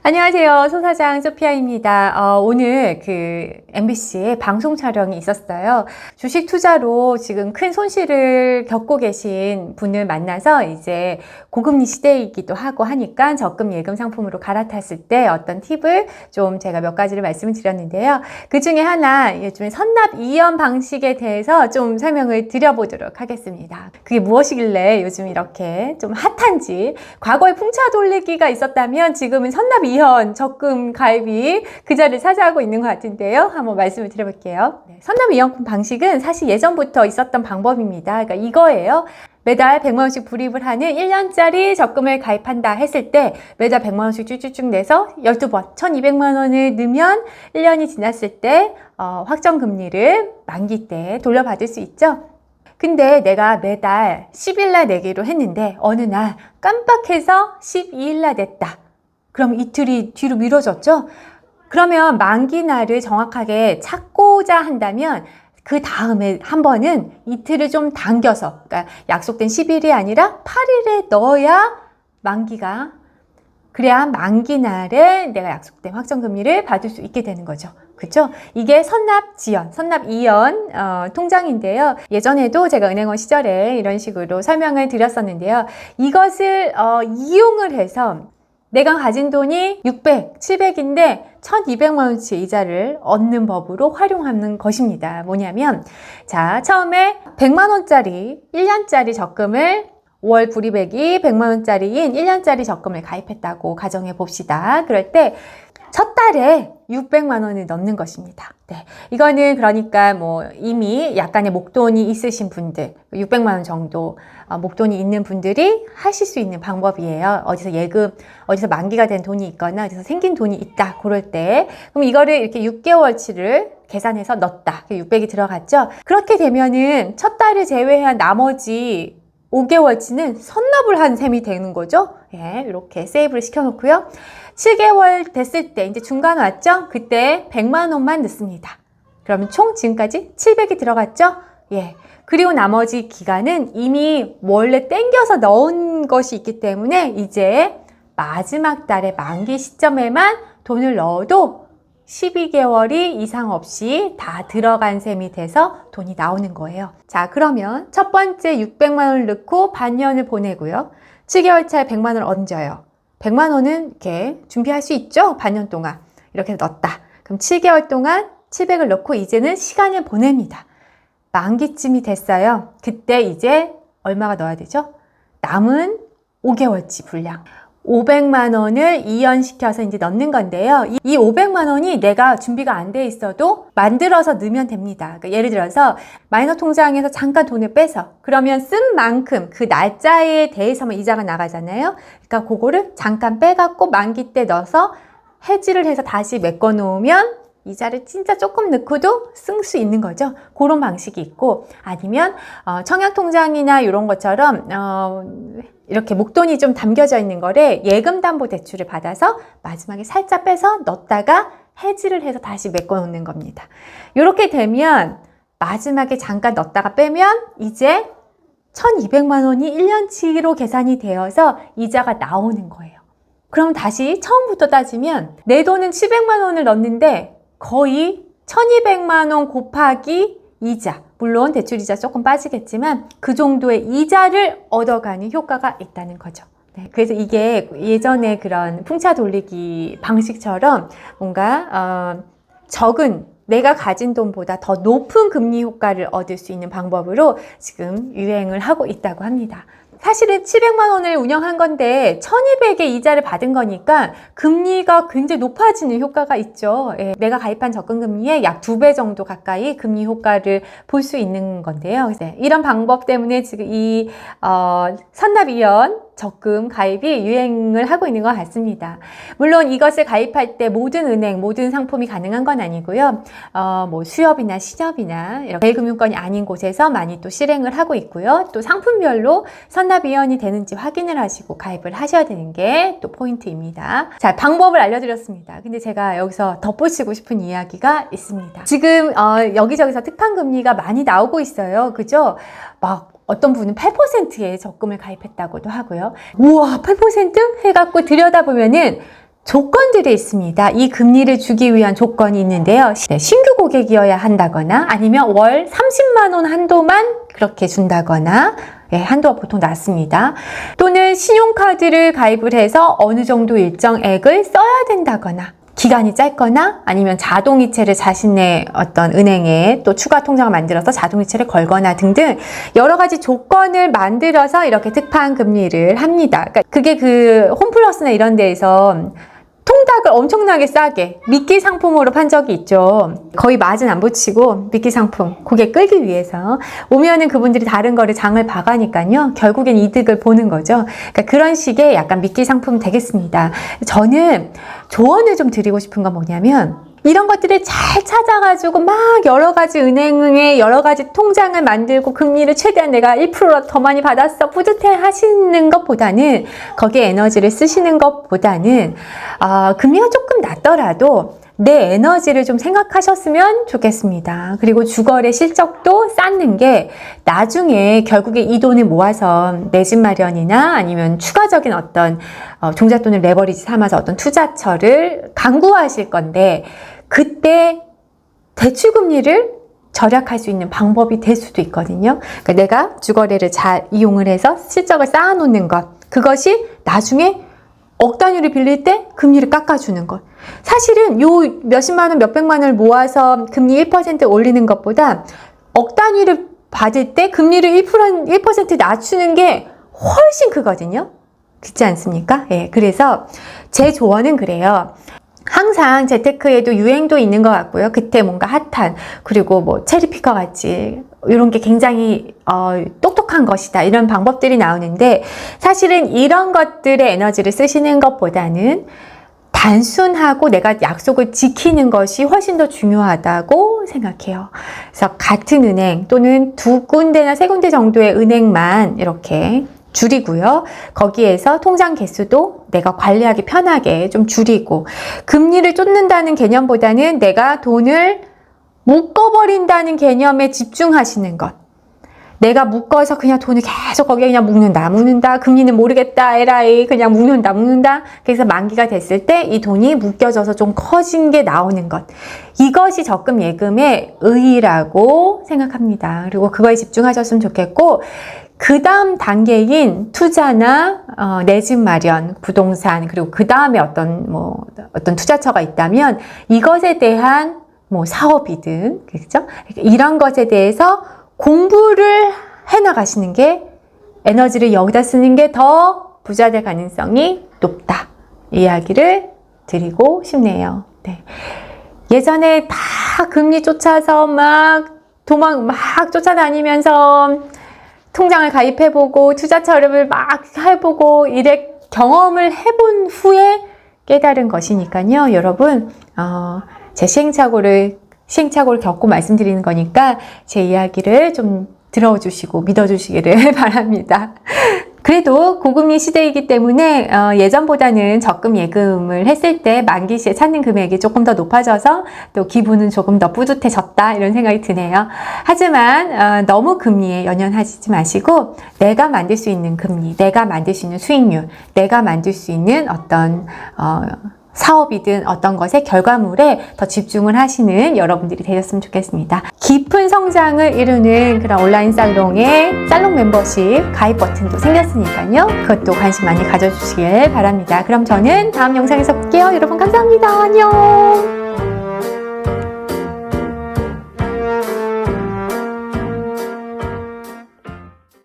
안녕하세요. 소사장 소피아입니다. 오늘 MBC에 방송 촬영이 있었어요. 주식 투자로 지금 큰 손실을 겪고 계신 분을 만나서 이제 고금리 시대이기도 하고 하니까 적금 예금 상품으로 갈아탔을 때 어떤 팁을 좀 제가 몇 가지를 말씀을 드렸는데요. 그 중에 하나, 요즘에 선납 이연 방식에 대해서 좀 설명을 드려보도록 하겠습니다. 그게 무엇이길래 요즘 이렇게 좀 핫한지, 과거에 풍차 돌리기가 있었다면 지금은 선납 이연 적금 가입이 그 자리를 차지하고 있는 것 같은데요. 한번 말씀을 드려볼게요. 선납 이연 방식은 사실 예전부터 있었던 방법입니다. 그러니까 이거예요. 매달 100만 원씩 불입을 하는 1년짜리 적금을 가입한다 했을 때 매달 100만 원씩 쭉쭉쭉 내서 12번 1200만 원을 넣으면 1년이 지났을 때 확정금리를 만기 때 돌려받을 수 있죠. 근데 내가 매달 10일 날 내기로 했는데 어느 날 깜빡해서 12일 날 냈다. 그럼 이틀이 뒤로 미뤄졌죠? 그러면 만기 날을 정확하게 찾고자 한다면 그 다음에 한 번은 이틀을 좀 당겨서, 그러니까 약속된 10일이 아니라 8일에 넣어야 만기가, 그래야 만기 날에 내가 약속된 확정금리를 받을 수 있게 되는 거죠. 그죠? 이게 선납지연, 선납이연 통장인데요. 예전에도 제가 은행원 시절에 이런 식으로 설명을 드렸었는데요. 이것을 이용을 해서 내가 가진 돈이 600, 700인데 1200만 원치 이자를 얻는 법으로 활용하는 것입니다. 뭐냐면, 자, 처음에 100만 원짜리 1년짜리 적금을 5월 불입액이 100만 원짜리인 1년짜리 적금을 가입했다고 가정해 봅시다. 그럴 때 첫 달에 600만 원을 넣는 것입니다. 네. 이거는 그러니까 이미 약간의 목돈이 있으신 분들, 600만 원 정도 목돈이 있는 분들이 하실 수 있는 방법이에요. 어디서 만기가 된 돈이 있거나 어디서 생긴 돈이 있다. 그럴 때. 그럼 이거를 이렇게 6개월치를 계산해서 넣었다. 600이 들어갔죠? 그렇게 되면은 첫 달을 제외한 나머지 5개월치는 선납을 한 셈이 되는 거죠. 예, 이렇게 세이브를 시켜놓고요. 7개월 됐을 때 이제 중간 왔죠? 그때 100만 원만 넣습니다. 그러면 총 지금까지 700이 들어갔죠? 예. 그리고 나머지 기간은 이미 원래 땡겨서 넣은 것이 있기 때문에 이제 마지막 달의 만기 시점에만 돈을 넣어도 12개월이 이상 없이 다 들어간 셈이 돼서 돈이 나오는 거예요. 자, 그러면 첫 번째 600만 원을 넣고 반년을 보내고요. 7개월 차에 100만 원을 얹어요. 100만 원은 이렇게 준비할 수 있죠? 반년 동안. 이렇게 넣었다. 그럼 7개월 동안 700을 넣고 이제는 시간을 보냅니다. 만기쯤이 됐어요. 그때 이제 얼마가 넣어야 되죠? 남은 5개월치 분량. 500만 원을 이연시켜서 이제 넣는 건데요. 이 500만 원이 내가 준비가 안 돼 있어도 만들어서 넣으면 됩니다. 그러니까 예를 들어서 마이너 통장에서 잠깐 돈을 빼서 그러면 쓴 만큼 그 날짜에 대해서만 이자가 나가잖아요. 그러니까 그거를 잠깐 빼갖고 만기 때 넣어서 해지를 해서 다시 메꿔 놓으면 이자를 진짜 조금 넣고도 쓸 수 있는 거죠. 그런 방식이 있고, 아니면 청약통장이나 이런 것처럼 이렇게 목돈이 좀 담겨져 있는 거를 예금담보대출을 받아서 마지막에 살짝 빼서 넣었다가 해지를 해서 다시 메꿔 놓는 겁니다. 이렇게 되면 마지막에 잠깐 넣었다가 빼면 이제 1200만 원이 1년치로 계산이 되어서 이자가 나오는 거예요. 그럼 다시 처음부터 따지면 내 돈은 700만 원을 넣었는데 거의 1200만 원 곱하기 이자, 물론 대출이자 조금 빠지겠지만 그 정도의 이자를 얻어가는 효과가 있다는 거죠. 네, 그래서 이게 예전에 그런 풍차 돌리기 방식처럼 뭔가 적은 내가 가진 돈보다 더 높은 금리 효과를 얻을 수 있는 방법으로 지금 유행을 하고 있다고 합니다. 사실은 700만 원을 운영한 건데 1200의 이자를 받은 거니까 금리가 굉장히 높아지는 효과가 있죠. 예, 내가 가입한 적금금리의 약 2배 정도 가까이 금리 효과를 볼 수 있는 건데요. 이런 방법 때문에 지금 이 선납이연 적금 가입이 유행을 하고 있는 것 같습니다. 물론 이것을 가입할 때 모든 은행, 모든 상품이 가능한 건 아니고요. 수협이나 신협이나 대금융권이 아닌 곳에서 많이 또 실행을 하고 있고요. 또 상품별로 선납이연이 되는지 확인을 하시고 가입을 하셔야 되는 게 또 포인트입니다. 자, 방법을 알려드렸습니다. 근데 제가 여기서 덧붙이고 싶은 이야기가 있습니다. 지금 여기저기서 특판금리가 많이 나오고 있어요. 그죠? 막 어떤 분은 8%의 적금을 가입했다고도 하고요. 우와, 8% 해갖고 들여다보면은 조건들이 있습니다. 이 금리를 주기 위한 조건이 있는데요. 신규 고객이어야 한다거나 아니면 월 30만 원 한도만 그렇게 준다거나 한도가 보통 낮습니다. 또는 신용카드를 가입을 해서 어느 정도 일정액을 써야 된다거나 기간이 짧거나 아니면 자동이체를 자신의 어떤 은행에 또 추가 통장을 만들어서 자동이체를 걸거나 등등 여러 가지 조건을 만들어서 이렇게 특판 금리를 합니다. 그러니까 그게 그 홈플러스나 이런 데에서 통닭을 엄청나게 싸게 미끼 상품으로 판 적이 있죠. 거의 마진 안 붙이고 미끼 상품 고객 끌기 위해서 오면은 그분들이 다른 거를 장을 봐가니까요. 결국엔 이득을 보는 거죠. 그러니까 그런 식의 약간 미끼 상품 되겠습니다. 저는 조언을 좀 드리고 싶은 건 뭐냐면 이런 것들을 잘 찾아가지고 막 여러 가지 은행에 여러 가지 통장을 만들고 금리를 최대한 내가 1%라도 더 많이 받았어 뿌듯해 하시는 것보다는 거기에 에너지를 쓰시는 것보다는 금리가 조금 낮더라도 내 에너지를 좀 생각하셨으면 좋겠습니다. 그리고 주거래 실적도 쌓는 게 나중에 결국에 이 돈을 모아서 내 집 마련이나 아니면 추가적인 어떤 종잣돈을 레버리지 삼아서 어떤 투자처를 강구하실 건데 그때 대출금리를 절약할 수 있는 방법이 될 수도 있거든요. 그러니까 내가 주거래를 잘 이용을 해서 실적을 쌓아놓는 것 그것이 나중에 억 단위를 빌릴 때 금리를 깎아주는 것. 사실은 요 몇십만 원, 몇백만 원을 모아서 금리 1% 올리는 것보다 억 단위를 받을 때 금리를 1% 낮추는 게 훨씬 크거든요. 그렇지 않습니까? 예, 그래서 제 조언은 그래요. 항상 재테크에도 유행도 있는 것 같고요. 그때 뭔가 핫한 그리고 뭐 체리피커 같이 이런 게 굉장히 똑똑한 것이다 이런 방법들이 나오는데 사실은 이런 것들의 에너지를 쓰시는 것보다는 단순하고 내가 약속을 지키는 것이 훨씬 더 중요하다고 생각해요. 그래서 같은 은행 또는 두 군데나 세 군데 정도의 은행만 이렇게 줄이고요. 거기에서 통장 개수도 내가 관리하기 편하게 좀 줄이고 금리를 쫓는다는 개념보다는 내가 돈을 묶어버린다는 개념에 집중하시는 것. 내가 묶어서 그냥 돈을 계속 거기에 그냥 묶는다. 금리는 모르겠다. 에라이. 그냥 묶는다. 그래서 만기가 됐을 때 이 돈이 묶여져서 좀 커진 게 나오는 것. 이것이 적금 예금의 의의라고 생각합니다. 그리고 그거에 집중하셨으면 좋겠고 그 다음 단계인 투자나 내 집 마련, 부동산 그리고 그 다음에 어떤 투자처가 있다면 이것에 대한 사업이든 그렇죠? 이런 것에 대해서 공부를 해나가시는 게 에너지를 여기다 쓰는 게 더 부자 될 가능성이 높다. 이야기를 드리고 싶네요. 네. 예전에 다 금리 쫓아서 막 쫓아다니면서 통장을 가입해보고 투자처를 막 해보고 이래 경험을 해본 후에 깨달은 것이니까요. 여러분 제 시행착오를 겪고 말씀드리는 거니까 제 이야기를 좀 들어주시고 믿어주시기를 바랍니다. 그래도 고금리 시대이기 때문에 예전보다는 적금 예금을 했을 때 만기 시에 찾는 금액이 조금 더 높아져서 또 기분은 조금 더 뿌듯해졌다 이런 생각이 드네요. 하지만 너무 금리에 연연하시지 마시고 내가 만들 수 있는 금리, 내가 만들 수 있는 수익률, 내가 만들 수 있는 어떤 사업이든 어떤 것의 결과물에 더 집중을 하시는 여러분들이 되셨으면 좋겠습니다. 깊은 성장을 이루는 그런 온라인 살롱의 살롱 멤버십 가입 버튼도 생겼으니까요. 그것도 관심 많이 가져주시길 바랍니다. 그럼 저는 다음 영상에서 볼게요. 여러분 감사합니다. 안녕.